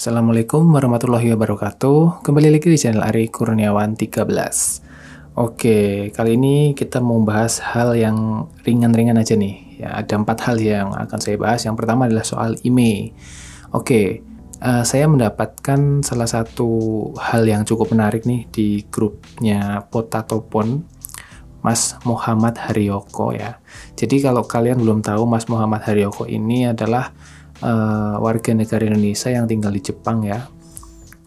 Assalamualaikum warahmatullahi wabarakatuh. Kembali lagi di channel Ari Kurniawan 13. Oke, kali ini kita mau bahas hal yang ringan-ringan aja nih. Ya, ada 4 hal yang akan saya bahas. Yang pertama adalah soal email. Oke, saya mendapatkan salah satu hal yang cukup menarik nih di grupnya Potatopon, Mas Muhammad Haryoko ya. Jadi kalau kalian belum tahu, Mas Muhammad Haryoko ini adalah warga negara Indonesia yang tinggal di Jepang ya.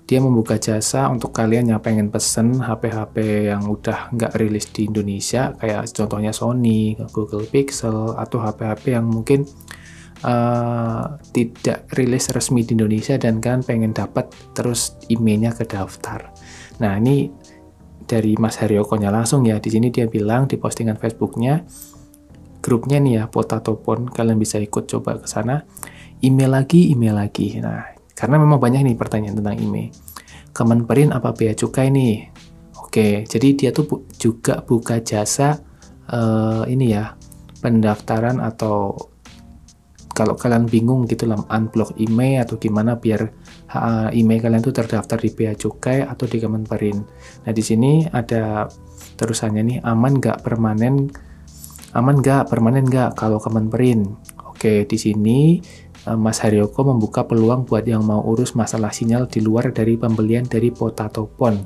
Dia membuka jasa untuk kalian yang pengen pesen HP-HP yang udah nggak rilis di Indonesia, kayak contohnya Sony, Google Pixel, atau HP-HP yang mungkin tidak rilis resmi di Indonesia dan kan pengen dapat terus emailnya ke daftar. Nah, ini dari Mas Haryoko-nya langsung ya. Di sini dia bilang di postingan Facebooknya, grupnya nih ya, Potatopon, kalian bisa ikut coba ke sana. Email lagi. Nah, karena memang banyak nih pertanyaan tentang email. Kemenperin apa bea cukai nih? Oke, jadi dia tuh juga buka jasa ini ya, pendaftaran atau kalau kalian bingung gitu lah, unblock email atau gimana biar email kalian tuh terdaftar di bea cukai atau di Kemenperin. Nah, di sini ada terusannya nih, aman nggak permanen nggak kalau Kemenperin. Oke, di sini Mas Haryoko membuka peluang buat yang mau urus masalah sinyal di luar dari pembelian dari Potatopon.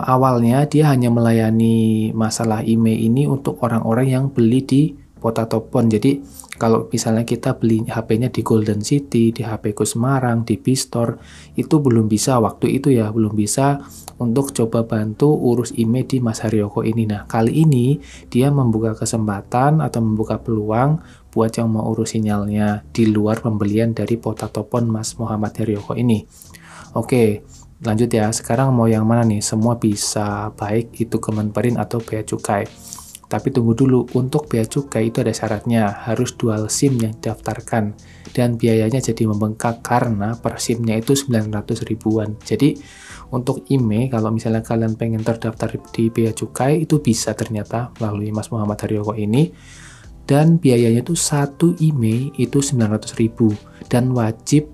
Awalnya dia hanya melayani masalah email ini untuk orang-orang yang beli di Potatopon. Jadi kalau misalnya kita beli HP-nya di Golden City, di HP-ku Semarang, di Bistore, itu belum bisa waktu itu ya, belum bisa untuk coba bantu urus email di Mas Haryoko ini. Nah, kali ini dia membuka kesempatan atau membuka peluang buat yang mau urus sinyalnya di luar pembelian dari Potatopon Mas Muhammad Haryoko ini. Oke, lanjut ya. Sekarang mau yang mana nih? Semua bisa, baik itu Kemenperin atau bea cukai. Tapi tunggu dulu, untuk bea cukai itu ada syaratnya, harus dual SIM yang didaftarkan. Dan biayanya jadi membengkak karena per SIM-nya itu 900 ribuan. Jadi untuk email, kalau misalnya kalian pengen terdaftar di bea cukai, itu bisa ternyata melalui Mas Muhammad Haryoko ini. Dan biayanya itu satu email itu 900 ribu. Dan wajib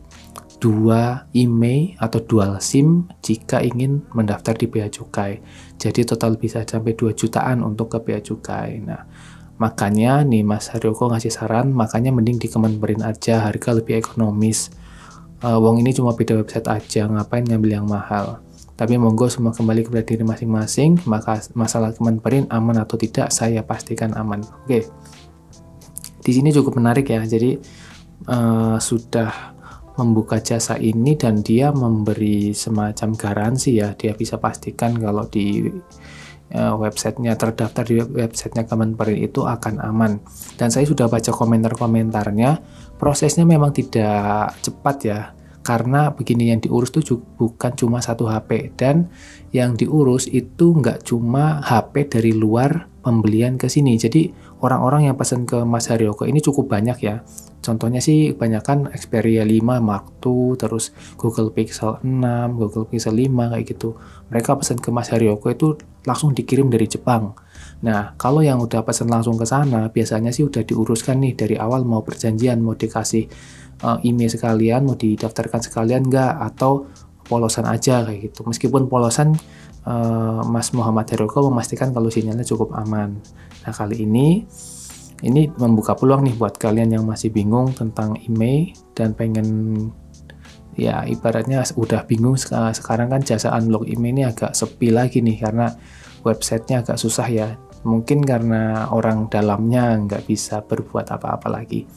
2 email atau dual SIM jika ingin mendaftar di bea cukai. Jadi total bisa sampai 2 jutaan untuk ke bea cukai. Nah, makanya nih Mas Haryoko ngasih saran, makanya mending di Kemenperin aja, harga lebih ekonomis. Wong ini cuma beda website aja, ngapain ngambil yang mahal. Tapi monggo semua kembali kepada diri masing-masing, maka masalah Kemenperin aman atau tidak, saya pastikan aman. Oke. Di sini cukup menarik ya, jadi sudah membuka jasa ini dan dia memberi semacam garansi ya, dia bisa pastikan kalau di websitenya, terdaftar di websitenya Kemenperin itu akan aman. Dan saya sudah baca komentar-komentarnya, prosesnya memang tidak cepat ya, karena begini, yang diurus itu bukan cuma satu HP, dan yang diurus itu nggak cuma HP dari luar pembelian ke sini. Jadi orang-orang yang pesan ke Mas Haryoko ini cukup banyak ya. Contohnya sih kebanyakan Xperia 5 Mark II, terus Google Pixel 6, Google Pixel 5 kayak gitu. Mereka pesan ke Mas Haryoko itu langsung dikirim dari Jepang. Nah, kalau yang udah pesan langsung ke sana, biasanya sih udah diuruskan nih dari awal, mau perjanjian, mau dikasih email sekalian, mau didaftarkan sekalian nggak, atau polosan aja kayak gitu. Meskipun polosan, Mas Muhammad Haryoko memastikan kalau sinyalnya cukup aman. Nah, kali ini membuka peluang nih buat kalian yang masih bingung tentang email dan pengen, ya ibaratnya udah bingung, sekarang kan jasa unblock email ini agak sepi lagi nih karena websitenya agak susah ya. Mungkin karena orang dalamnya nggak bisa berbuat apa-apa lagi.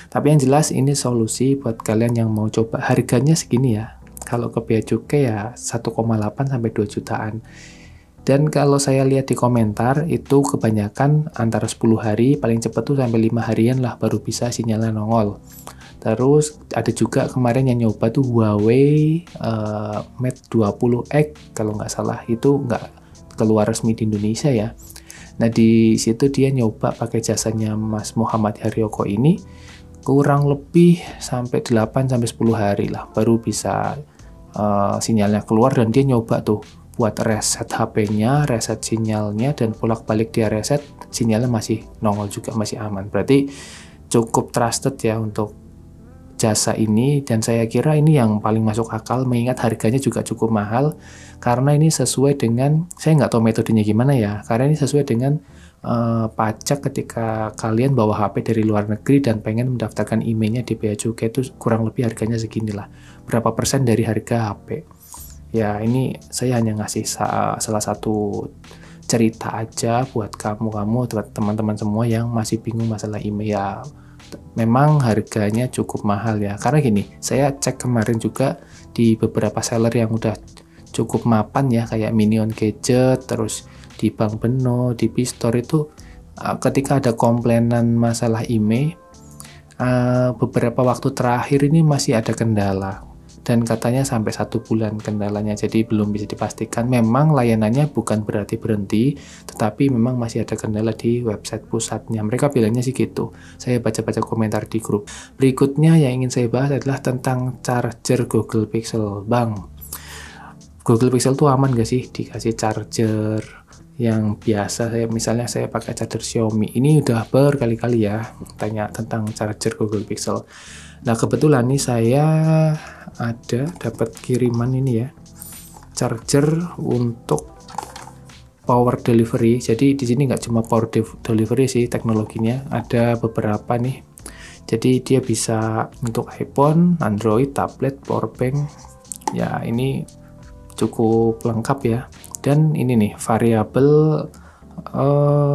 Tapi yang jelas ini solusi buat kalian yang mau coba. Harganya segini ya. Kalau ke bea cukai ya 1,8 sampai 2 jutaan. Dan kalau saya lihat di komentar itu kebanyakan antara 10 hari, paling cepat tuh sampai 5 harian lah baru bisa sinyalnya nongol. Terus ada juga kemarin yang nyoba tuh Huawei Mate 20X kalau nggak salah, itu nggak keluar resmi di Indonesia ya. Nah, di situ dia nyoba pakai jasanya Mas Muhammad Haryoko ini, kurang lebih sampai 8 sampai 10 hari lah baru bisa sinyalnya keluar, dan dia nyoba tuh buat reset HP-nya, reset sinyalnya, dan bolak-balik dia reset, sinyalnya masih nongol juga, masih aman. Berarti cukup trusted ya untuk jasa ini, dan saya kira ini yang paling masuk akal mengingat harganya juga cukup mahal, karena ini sesuai dengan, saya nggak tahu metodenya gimana ya, karena ini sesuai dengan pajak ketika kalian bawa HP dari luar negeri dan pengen mendaftarkan emailnya di Bea Cukai, itu kurang lebih harganya seginilah, berapa persen dari harga HP. Ya ini saya hanya ngasih salah satu cerita aja buat kamu teman-teman semua yang masih bingung masalah email. Ya memang harganya cukup mahal ya, karena gini, saya cek kemarin juga di beberapa seller yang udah cukup mapan ya, kayak Minion Gadget, terus di Bank Beno, di P-Store itu ketika ada komplainan masalah email, beberapa waktu terakhir ini masih ada kendala, dan katanya sampai 1 bulan kendalanya, jadi belum bisa dipastikan. Memang layanannya bukan berarti berhenti, tetapi memang masih ada kendala di website pusatnya, mereka bilangnya sih gitu. Saya baca-baca komentar di grup. Berikutnya yang ingin saya bahas adalah tentang charger Google Pixel. Bang, Google Pixel tuh aman gak sih dikasih charger yang biasa? Misalnya saya pakai charger Xiaomi, ini udah berkali-kali ya tanya tentang charger Google Pixel. Nah kebetulan nih saya dapat kiriman ini ya, charger untuk power delivery. Jadi di sini nggak cuma power delivery sih teknologinya, ada beberapa nih. Jadi dia bisa untuk iPhone, Android, tablet, power bank. Ya ini cukup lengkap ya. Dan ini nih variabel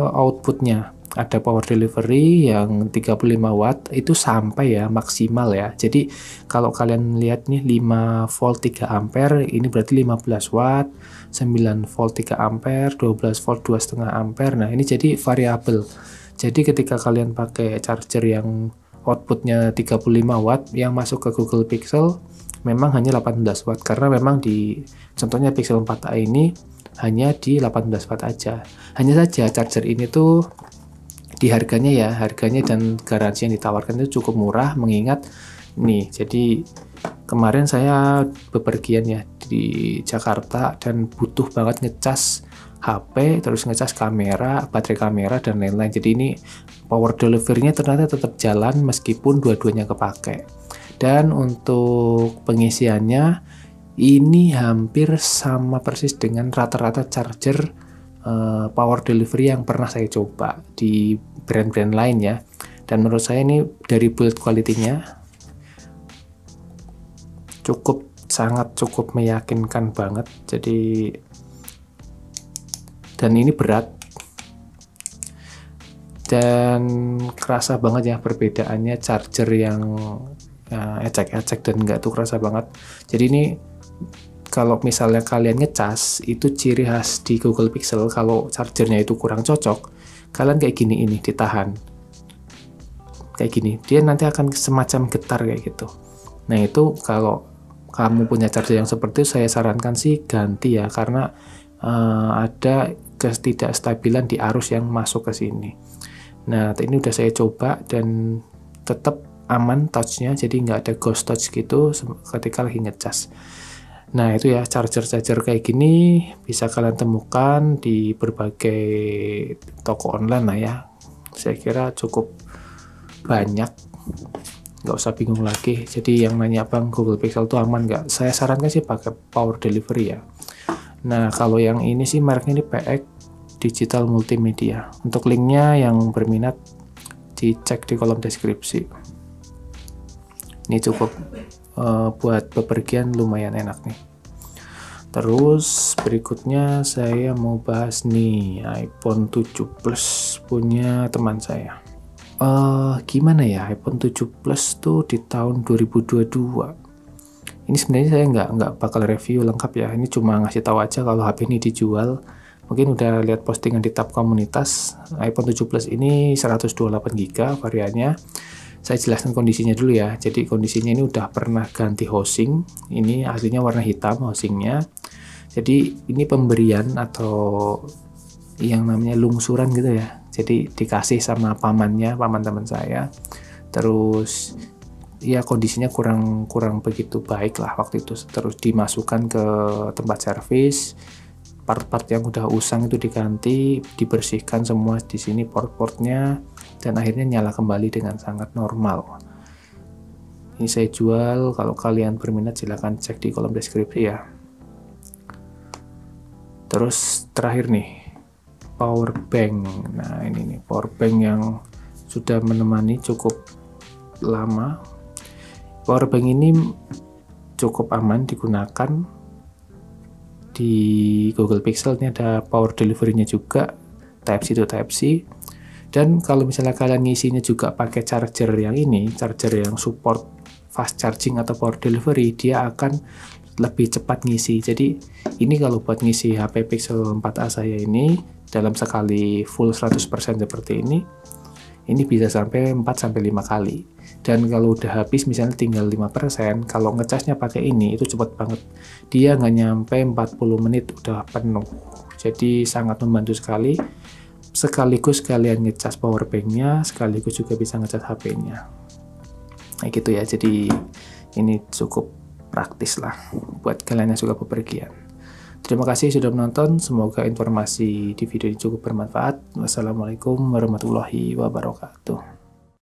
outputnya. Ada power delivery yang 35 watt itu sampai ya maksimal ya. Jadi kalau kalian lihat nih 5 volt 3 ampere, ini berarti 15 watt, 9 volt 3 ampere, 12 volt 2,5 ampere. Nah ini jadi variabel. Jadi ketika kalian pakai charger yang outputnya 35 watt, yang masuk ke Google Pixel memang hanya 18 watt. Karena memang di contohnya Pixel 4a ini hanya di 18 watt aja. Hanya saja charger ini tuh di harganya dan garansi yang ditawarkan itu cukup murah, mengingat nih, jadi kemarin saya bepergian ya di Jakarta dan butuh banget ngecas HP, terus ngecas kamera, baterai kamera, dan lain-lain. Jadi ini power delivery-nya ternyata tetap jalan meskipun dua-duanya kepake. Dan untuk pengisiannya ini hampir sama persis dengan rata-rata charger power delivery yang pernah saya coba di brand-brand lain ya. Dan menurut saya ini dari build quality-nya sangat cukup meyakinkan banget. Jadi, dan ini berat dan kerasa banget ya perbedaannya charger yang ecek-ecek dan enggak tuh kerasa banget. Jadi ini kalau misalnya kalian ngecas, itu ciri khas di Google Pixel, kalau chargernya itu kurang cocok, kalian kayak gini ini, ditahan. Kayak gini, dia nanti akan semacam getar kayak gitu. Nah itu kalau kamu punya charger yang seperti itu, saya sarankan sih ganti ya, karena ada ketidakstabilan di arus yang masuk ke sini. Nah ini udah saya coba dan tetap aman touch-nya, jadi nggak ada ghost touch gitu ketika lagi ngecas. Nah itu ya, charger-charger kayak gini bisa kalian temukan di berbagai toko online lah ya. Saya kira cukup banyak, nggak usah bingung lagi. Jadi yang nanya bang Google Pixel itu aman nggak? Saya sarankan sih pakai power delivery ya. Nah kalau yang ini sih mereknya ini PX Digital Multimedia. Untuk linknya yang berminat dicek di kolom deskripsi. Ini cukup buat bepergian lumayan enak nih. Terus berikutnya saya mau bahas nih iPhone 7 Plus punya teman saya. Gimana ya, iPhone 7 Plus tuh di tahun 2022. Ini sebenarnya saya nggak bakal review lengkap ya. Ini cuma ngasih tahu aja kalau HP ini dijual. Mungkin udah lihat postingan di tab komunitas. iPhone 7 Plus ini 128GB variannya. Saya jelaskan kondisinya dulu ya. Jadi kondisinya ini udah pernah ganti housing. Ini aslinya warna hitam housingnya. Jadi ini pemberian atau yang namanya lungsuran gitu ya. Jadi dikasih sama paman teman saya. Terus ya kondisinya kurang begitu baik lah waktu itu. Terus dimasukkan ke tempat servis. Part-part yang udah usang itu diganti, dibersihkan semua di sini port-portnya, dan akhirnya nyala kembali dengan sangat normal. Ini saya jual, kalau kalian berminat silahkan cek di kolom deskripsi ya. Terus terakhir nih, power bank. Nah ini nih power bank yang sudah menemani cukup lama. Power bank ini cukup aman digunakan. Di Google Pixel ini ada power delivery-nya juga, Type-C to Type-C. Dan kalau misalnya kalian ngisinya juga pakai charger yang ini, charger yang support fast charging atau power delivery, dia akan lebih cepat ngisi. Jadi ini kalau buat ngisi HP Pixel 4a saya ini dalam sekali full 100% seperti ini bisa sampai 4-5 kali. Dan kalau udah habis misalnya tinggal 5%, kalau ngecasnya pakai ini itu cepat banget. Dia nggak nyampe 40 menit udah penuh. Jadi sangat membantu sekali. Sekaligus kalian ngecas power bank-nya, sekaligus juga bisa ngecas HP-nya. Nah gitu ya, jadi ini cukup praktis lah buat kalian yang suka bepergian. Terima kasih sudah menonton, semoga informasi di video ini cukup bermanfaat. Wassalamualaikum warahmatullahi wabarakatuh.